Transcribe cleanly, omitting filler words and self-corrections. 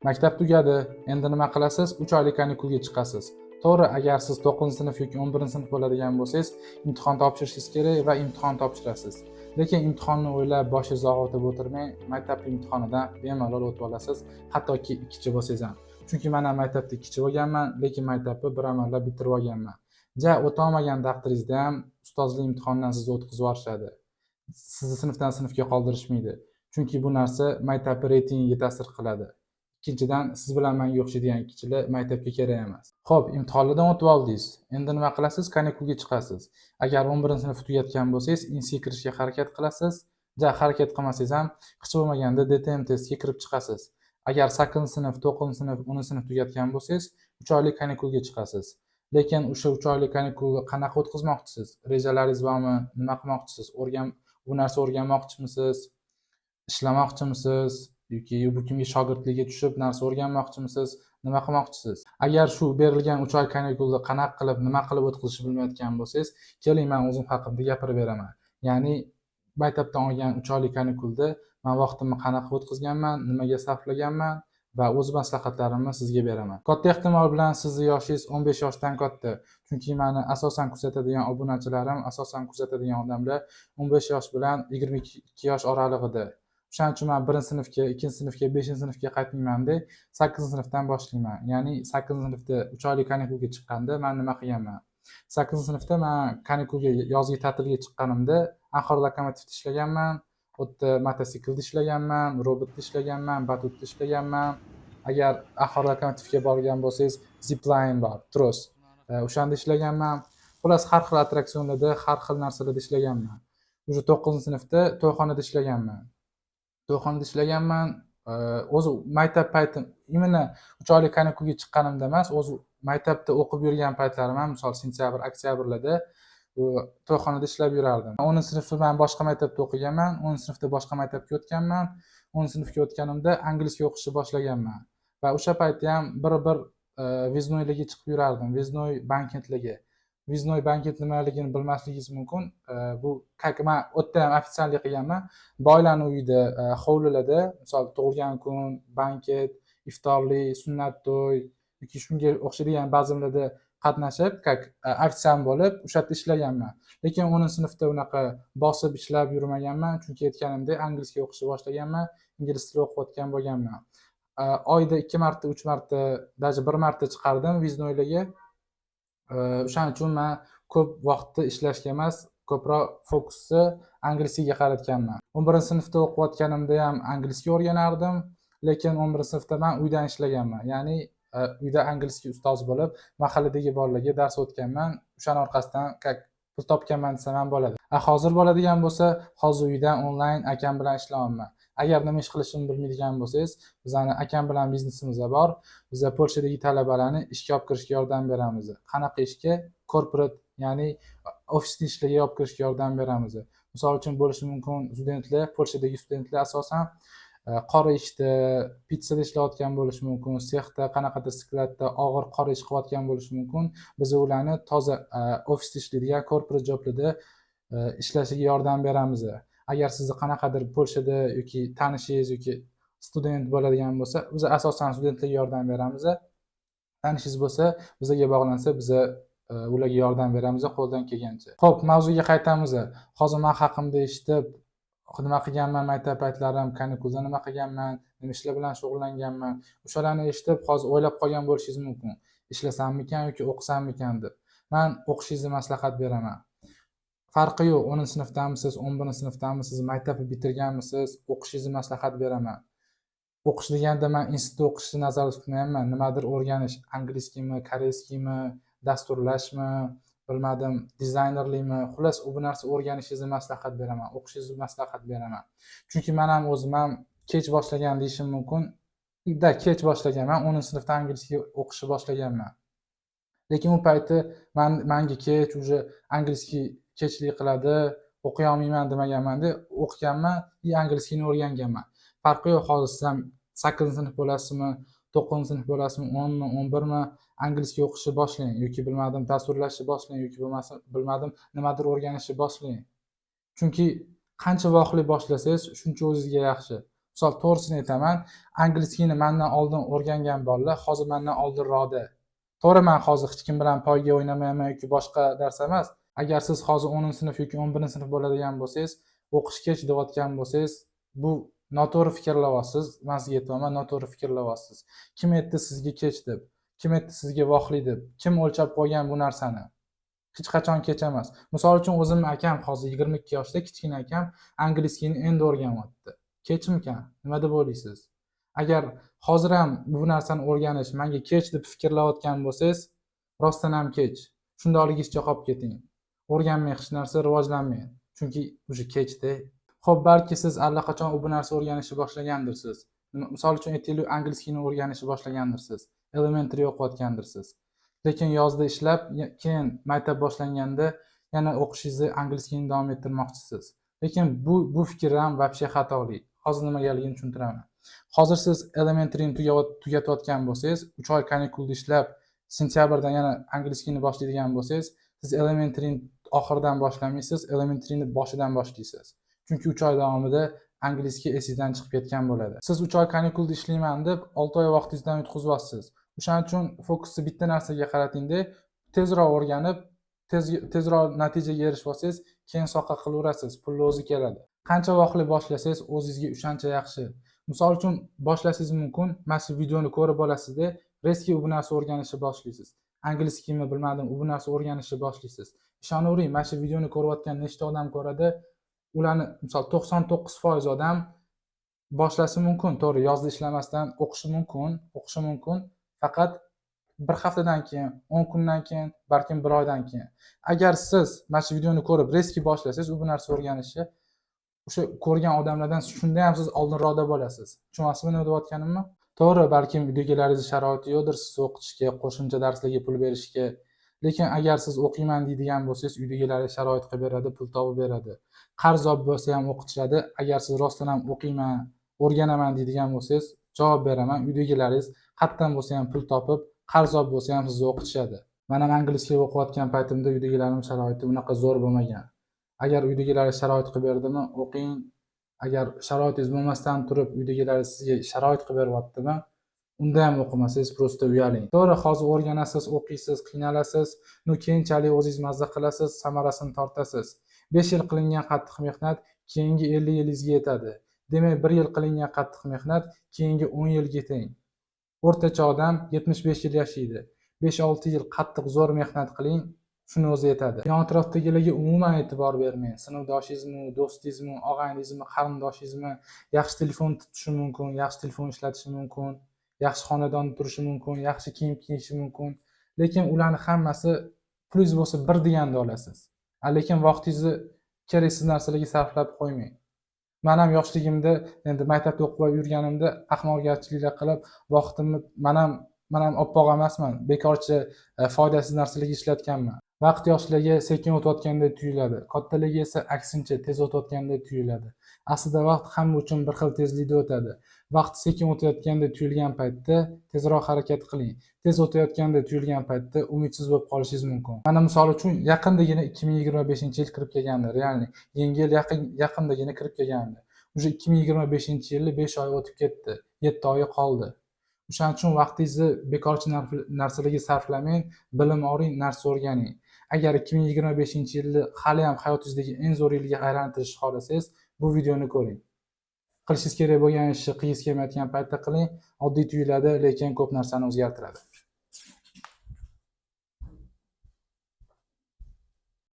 Maktab tugadi, endi nima qilasiz? 3 oylik kanikuliga chiqasiz. To'g'ri, agar siz 9-sinf yoki 11-sinf bo'ladigan bo'lsangiz, imtihon topshirishingiz kerak va imtihon topshirasiz. Lekin imtihonni o'ylab boshingizni og'ritib o'tirmang, maktab imtihonidan bemalol o'tib olasiz, hattoki ikkinchi bo'lsangiz ham. Chunki men ham maktabda ikkinchi bo'lganman, lekin maktabni bir amallab bitirib olganman. O'ta olmagan taqdiringizda ham ustozlik imtihonidan sizni o'tkazib yuborishadi. Sizni sinfdan sinfga qoldirishmaydi. Chunki bu narsa maktab reytingiga ta'sir qiladi. Ikkinchidan, siz bilan menga o'xshaydigan kichilar maktabga kerak emas. Xo'p, imtihonlardan o'tib oldingiz. Endi nima qilasiz? Kanikulga chiqasiz. Agar 11-sinf tugatgan bo'lsangiz, instiga kirishga harakat qilasiz. Harakat qilmasangiz ham hech bo'lmaganda DTM testiga kirib chiqasiz. Agar 8-sinf, 9-sinf, 10-sinf tugatgan bo'lsangiz, 3 oylik kanikulga chiqasiz. Lekin o'sha 3 oylik kanikulni qanaqa o'tkazmoqchisiz? Rejalaringiz bormi? Nima qilmoqchisiz? Bu narsa o'rganmoqchimisiz? Ishlamoqchimisiz? yoki bu kimga shogirdlikka tushib narsa o'rganmoqchimisiz, nima qilmoqchisiz? Agar shu berilgan 3 oy kanikulni qanaqa qilib, nima qilib o'tkazishni bilmayotgan bo'lsangiz, keling men o'zim haqimda gapirib beraman. Ya'ni maktabdan olgan 3 oylik kanikulda men vaqtimni qanaqa o'tkazganman, nimaga sarflaganman va o'z maslahatlarimni sizga beraman. Katta ehtimol bilan sizning yoshingiz 15 yoshdan katta. Chunki meni asosan kuzatadigan obunachilarim, asosan kuzatadigan odamlar 15 yosh bilan 22 yosh oralig'ida. O'shaning uchun men 1-sinfga, 2-sinfga, 5-sinfga qaytmayman-da, 8-sinfdan boshlayman. Ya'ni 8-sinfda 3 oylik kanikulga chiqqanda men nima qilganman? 8-sinfda men kanikulga yozgi ta'tilga chiqqanimda Anhor lokomotivda ishlaganman, u yerda mototsiklda ishlaganman, robotda ishlaganman, batutda ishlaganman. Agar Anhor lokomotivga borgan bo'lsangiz, zipline bor, tros. O'shanda ishlaganman. Xullas har xil attraksionlarda, har xil narsalarda ishlaganman. Уже 9-sinfda to'yxonada ishlaganman. O'zi maktab paytim, imенно 3 oylik kanikulga chiqqanimda emas, o'zi maktabda o'qib yurgan paytlarim ham, misol sentyabr, oktyabrlarda to'yxonada ishlab yurardim. 10-sinfda men boshqa maktabda o'qiganman, 10-sinfda boshqa maktabga o'tganman. 10-sinfga o'tganimda anglizcha o'qishni boshlaganman. Va o'sha paytda ham bir viznoylarga chiqib yurardim, viznoy bankentlarga. Viznoy bankent nimaligini bilmasligingiz mumkin. Bu men o'tda ham ofitsiallik qilganman. Boylarning uyida, hovlilarda, misol tug'ilgan kun, banket, iftorlik, sunnat to'y yoki shunga o'xshaydigan bazmlarda qatnashib, ofitsiant bo'lib, o'sha yerda ishlaganman. Lekin 10-sinfda unaqa bosib ishlab yurmaganman, chunki aytganimdek anglizcha o'qishni boshlaganman, ingliz tili o'qiyotgan bo'lganman. Oyda 2 marta, 3 marta, даже 1 marta chiqardim viznoylarga. O'shaning uchun men ko'p vaqtni ishlashga emas, ko'proq fokusni anglizchaga qaratganman. 11-sinfda o'qiyotganimda ham anglizcha o'rganardim, lekin 11-sinfda men uydan ishlaganman. Ya'ni uyda anglizcha ustoz bo'lib, mahalladagi bolalarga dars o'tganman. O'shaning orqasidan pul topganman desam ham bo'ladi. Hozir bo'ladigan bo'lsa, hozir uydan onlayn akam bilan ishlayapman. Agar nima ish qilishimni bilmaydigan bo'lsangiz, bizning akam bilan biznesimiz bor. Biz Polshadagi talabalarni ishga olib kirishga yordam beramiz. Qanaqa ishga? Korporat, ya'ni ofisda ishlarga olib kirishga yordam beramiz. Misol uchun bo'lishi mumkin, studentlar, Polshadagi studentlar asosan qora ishda, pitsada ishlayotgan bo'lishi mumkin, sexda, qanaqadir skladda og'ir qora ish qilayotgan bo'lishi mumkin. Biz ularni toza ofisda ishlaydigan korporat joblarda ishlashiga yordam beramiz. Agar sizni qanaqadir Polshada yoki tanishingiz yoki student bo'ladigan bo'lsa, biz asosan studentlarga yordam beramiz. Tanishingiz bo'lsa, bizga bog'lansa, biz ularga yordam beramiz qo'ldan kelgancha. Xo'p, mavzuga qaytamiz. Hozir men haqimda eshitib, nima qilganman maktab paytlarim, kanikulda nima qilganman, nima ishlar bilan shug'ullanganman, o'shalarni eshitib hozir o'ylab qolgan bo'lishingiz mumkin. Ishlasammikan yoki o'qisammikan deb. Men o'qishingizni maslahat beraman. Farqi yo'q, 10-sinfdamisiz, 11-sinfdamisiz, maktabni bitirganmisiz, o'qishingizni maslahat beraman. O'qish deganda men institutda o'qishni nazarda tutmayman. Nimadir o'rganish, anglizskimi, koreyskimi, dasturlashmi, bilmadim, dizaynerlikmi, xullas bu narsa o'rganishingizni maslahat beraman, o'qishingizni maslahat beraman. Chunki men ham o'zim ham kech boshlagan deyishim mumkin. Kech boshlaganman, 10-sinfda anglizcha o'qishni boshlaganman. Lekin u payti menga kech, uje anglizcha kechlik qiladi, o'qiy olmayman demaganman-da, o'qiganman, anglizchani o'rganganman. Farqi yo'q, hozir siz ham 8-sinf bo'lasizmi, 9-sinf bo'lasizmi, 10mi, 11mi, anglizcha o'qishni boshlang yoki bilmadim, dasturlashni boshlang yoki bo'lmasa bilmadim, nimadir o'rganishni boshlang. Chunki qancha vaqtli boshlasangiz, shuncha o'zingizga yaxshi. Misol to'g'risini aytaman, angliskiyni mendan oldin o'rgangan bolalar hozir mendan oldinroqda. To'g'ri, men hozir hech kim bilan poyga o'ynamayman yoki boshqa dars emas. Agar siz hozir 10-sinf yoki 11-sinf bo'ladigan bo'lsangiz, o'qish kech deyotgan bo'lsangiz, bu noto'g'ri fikrlayapsiz. Men sizga aytaman, noto'g'ri fikrlayapsiz. Kim aytdi sizga kech deb? Kim aytdi sizga vaqtli deb? Kim o'lchab qo'ygan bu narsani? Hech qachon kech emas. Misol uchun o'zimning akam hozir 22 yoshda, kichkina akam angliskiyni endi o'rganyapti. Kechmikan? Nima deb o'ylaysiz? Agar hozir ham bu narsani o'rganish menga kech deb fikrlayotgan bo'lsangiz, rostdan ham kech. Shundoqligingizcha qolib keting. O'rganmay hech narsa rivojlanmaydi. Chunki uje kechda. Xo'p, balki siz allaqachon bu narsa o'rganishni boshlagandirsiz. Misol uchun aytaylik, angliskiyni o'rganishni boshlagandirsiz. Elementary o'qiyotgandirsiz. Lekin yozda ishlab, keyin maktab boshlanganda yana o'qishingizni angliskiyni davom ettirmoqchisiz. Lekin bu fikr ham vobshe xatoli. Hozir nimagaligini tushuntiraman. Hozir siz elementaryni tugatayotgan bo'lsangiz, 3 oy kanikulda ishlab, sentyabrdan yana angliskiyni boshlaydigan bo'lsangiz, siz elementaryni oxiridan boshlamaysiz, elementaryni boshidan boshlaysiz. Chunki 3 oy davomida angliskiy esingizdan chiqib ketgan bo'ladi. Siz 3 oy kanikulda ishlayman deb 6 oy vaqtingizdan yutqazyapsiz. O'shaning uchun fokusni bitta narsaga qaratingda, tezroq o'rganib, tezroq natijaga erishib olsangiz, keyin soqqa qilaverasiz, pulni o'zi keladi. Qancha vaqtli boshlasangiz, o'zingizga o'shancha yaxshi. Misol uchun boshlashingiz mumkin, mana shu videoni ko'rib olasizda, reski bu narsa o'rganishni boshlaysiz. Angliskiyni bilmadim, bu narsa o'rganishni boshlaysiz. Ishonavering, mana shu videoni ko'rayotgan nechta odam ko'radi, ularni misol 99% odam boshlashi mumkin, to'g'ri, yozda ishlamasdan o'qishi mumkin, faqat bir haftadan keyin, 10 kundan keyin, balkim bir oydan keyin. Agar siz mana shu videoni ko'rib reski boshlasangiz, bu narsa o'rganishni o'sha ko'rgan odamlardan shunda ham siz oldinroqda bo'lasiz. Tushunyapsizmi nima deyotganimni? To'g'ri, balkim uydagilaringiz sharoiti yo'qdir sizni o'qitishga, qo'shimcha darslarga pul berishga. Lekin agar siz o'qiyman deydigan bo'lsangiz, uydagilaringiz sharoit qilib beradi, pul topib beradi. Qarz olib bo'lsa ham o'qitishadi. Agar siz rostdan ham o'qiyman, o'rganaman deydigan bo'lsangiz, javob beraman, uydagilaringiz qatdan bo'lsa ham pul topib, qarz olib bo'lsa ham sizni o'qitishadi. Men ham angliskiy o'qiyotgan paytimda uydagilarim sharoiti unaqa zo'r bo'lmagan. Agar uydagilaringiz sharoit qilib berdimi, o'qing. Agar sharoitingiz bo'lmasdan turib, uydagilaringiz sizga sharoit qilib beryaptimi, unda ham o'qimasangiz, prosta uyaling. To'g'ri, hozir o'rganasiz, o'qiysiz, qiynalasiz, keyinchalik o'zingiz mazza qilasiz, samarasini tortasiz. 5 yil qilingan qattiq mehnat keyingi 50 yilingizga yetadi. Demak, 1 yil qilingan qattiq mehnat keyingi 10 yilga teng. O'rtacha odam 75 yil yashaydi. 5-6 yil qattiq zo'r mehnat qiling, shuni o'zi yetadi. Yon atrofdagilarga umuman e'tibor bermang. Sinfdoshingizmi, do'stingizmi, og'ayningizmi, qarindoshingizmi yaxshi telefon tutishi mumkin, yaxshi telefon ishlatishi mumkin, yaxshi xonadonda turishi mumkin, yaxshi kiyim kiyishi mumkin. Lekin ularning hammasi pulingiz bo'lsa bir deganda olasiz. Lekin vaqtingizni keraksiz narsalarga sarflab qo'ymang. Men ham yoshligimda, endi maktabda o'qib yurganimda ahmoqgarchiliklar qilib, vaqtimni men ham oppoq emasman, bekorchi foydasiz narsalarga ishlatganman. Vaqt yoshlarga sekin o'tayotgandek tuyuladi, kattalarga esa aksincha tez o'tayotgandek tuyuladi. Aslida vaqt hamma uchun bir xil tezlikda o'tadi. Vaqt sekin o'tayotgandek tuyulgan paytda tezroq harakat qiling. Tez o'tayotgandek tuyulgan paytda umidsiz bo'lib qolishingiz mumkin. Mana misol uchun yaqindagina 2025-yil kirib kelgandi, realni. Yangi yil yaqindagina kirib kelgandi. Uje 2025-yilni 5 oy o'tib ketdi, 7 oyi qoldi. O'shaning uchun vaqtingizni bekorchi narsalarga sarflamang, bilim oling, narsa o'rganing. Agar 2025-yilni hali ham hayotingizdagi eng zo'r yilga aylantirishni xohlasangiz, bu videoni ko'ring. Qilishingiz kerak bo'lgan ishni qilingiz kelmayotgan paytda qiling, oddiy tuyuladi, lekin ko'p narsani o'zgartiradi.